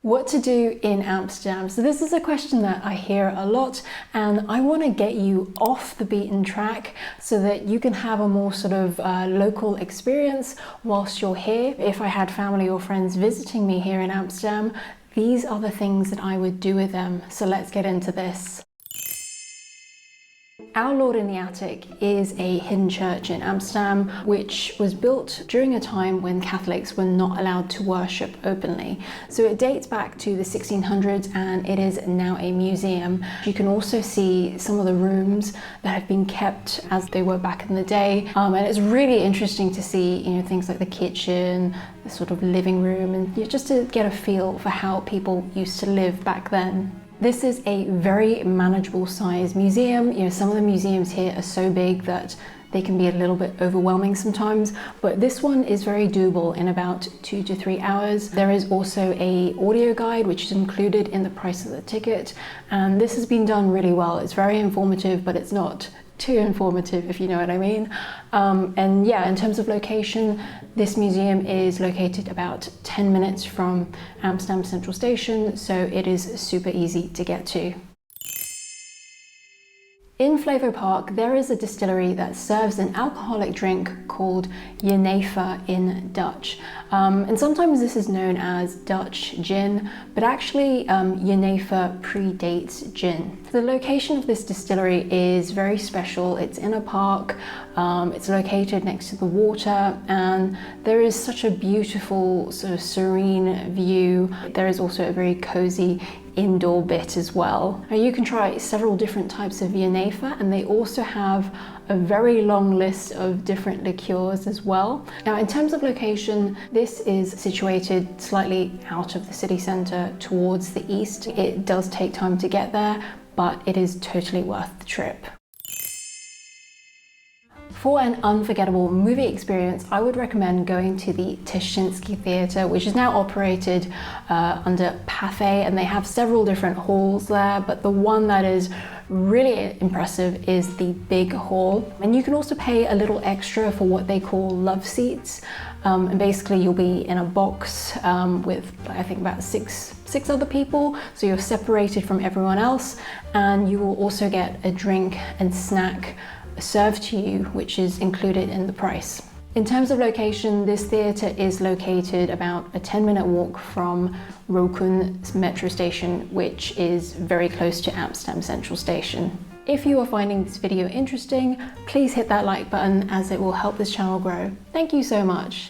What to do in Amsterdam? So this is a question that I hear a lot, and I want to get you off the beaten track so that you can have a more sort of local experience whilst you're here. If I had family or friends visiting me here in Amsterdam, these are the things that I would do with them. So let's get into this. Our Lord in the Attic is a hidden church in Amsterdam, which was built during a time when Catholics were not allowed to worship openly. So it dates back to the 1600s and it is now a museum. You can also see some of the rooms that have been kept as they were back in the day. And it's really interesting to see, things like the kitchen, the sort of living room, and just to get a feel for how people used to live back then. This is a very manageable size museum. Some of the museums here are so big that they can be a little bit overwhelming sometimes, but this one is very doable in about 2 to 3 hours. There is also an audio guide which is included in the price of the ticket, and this has been done really well. It's very informative, but it's not too informative, if you know what I mean. And yeah, in terms of location, this museum is located about 10 minutes from Amsterdam Central Station, so it is super easy to get to. In Flevo Park, there is a distillery that serves an alcoholic drink called Jenever in Dutch. And sometimes this is known as Dutch gin, but actually Jenever predates gin. The location of this distillery is very special. It's in a park, it's located next to the water, and there is such a beautiful sort of serene view. There is also a very cozy indoor bit as well. Now you can try several different types of Jenever, and they also have a very long list of different liqueurs as well. Now in terms of location, this is situated slightly out of the city centre towards the east. It does take time to get there, but it is totally worth the trip. For an unforgettable movie experience, I would recommend going to the Tuschinski Theatre, which is now operated under Pathé, and they have several different halls there, but the one that is really impressive is the big hall. And you can also pay a little extra for what they call love seats. And basically you'll be in a box with I think about six other people, so you're separated from everyone else, and you will also get a drink and snack served to you, which is included in the price. In terms of location, this theatre is located about a 10-minute walk from Roken metro station, which is very close to Amsterdam Central Station. If you are finding this video interesting, please hit that like button, as it will help this channel grow. Thank you so much.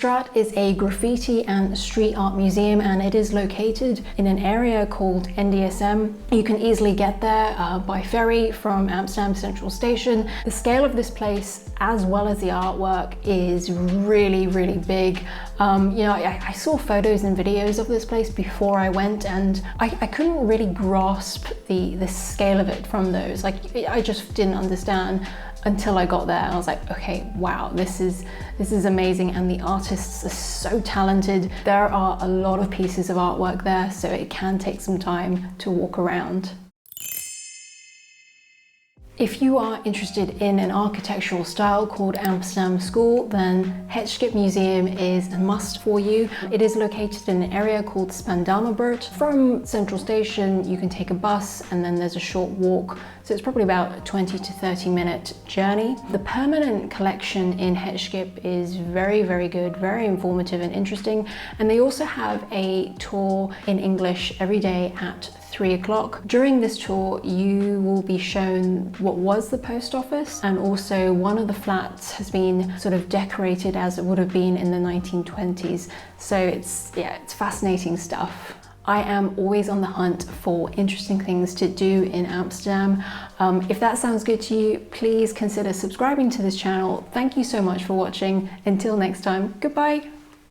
Strat is a graffiti and street art museum, and it is located in an area called NDSM. You can easily get there by ferry from Amsterdam Central Station. The scale of this place, as well as the artwork, is really, really big. I saw photos and videos of this place before I went, and I couldn't really grasp the scale of it from those. I just didn't understand until I got there. I was like, okay, wow, this is amazing, and the artists are so talented. There are a lot of pieces of artwork there, so it can take some time to walk around. If you are interested in an architectural style called Amsterdam School, then Het Schip Museum is a must for you. It is located in an area called Spandamabuurt. From Central Station, you can take a bus, and then there's a short walk. So it's probably about a 20 to 30-minute journey. The permanent collection in Het Schip is very, very good, very informative and interesting. And they also have a tour in English every day at 3 o'clock. During this tour, you will be shown what was the post office, and also one of the flats has been sort of decorated as it would have been in the 1920s. So it's fascinating stuff. I am always on the hunt for interesting things to do in Amsterdam. If that sounds good to you, please consider subscribing to this channel. Thank you so much for watching. Until next time, goodbye.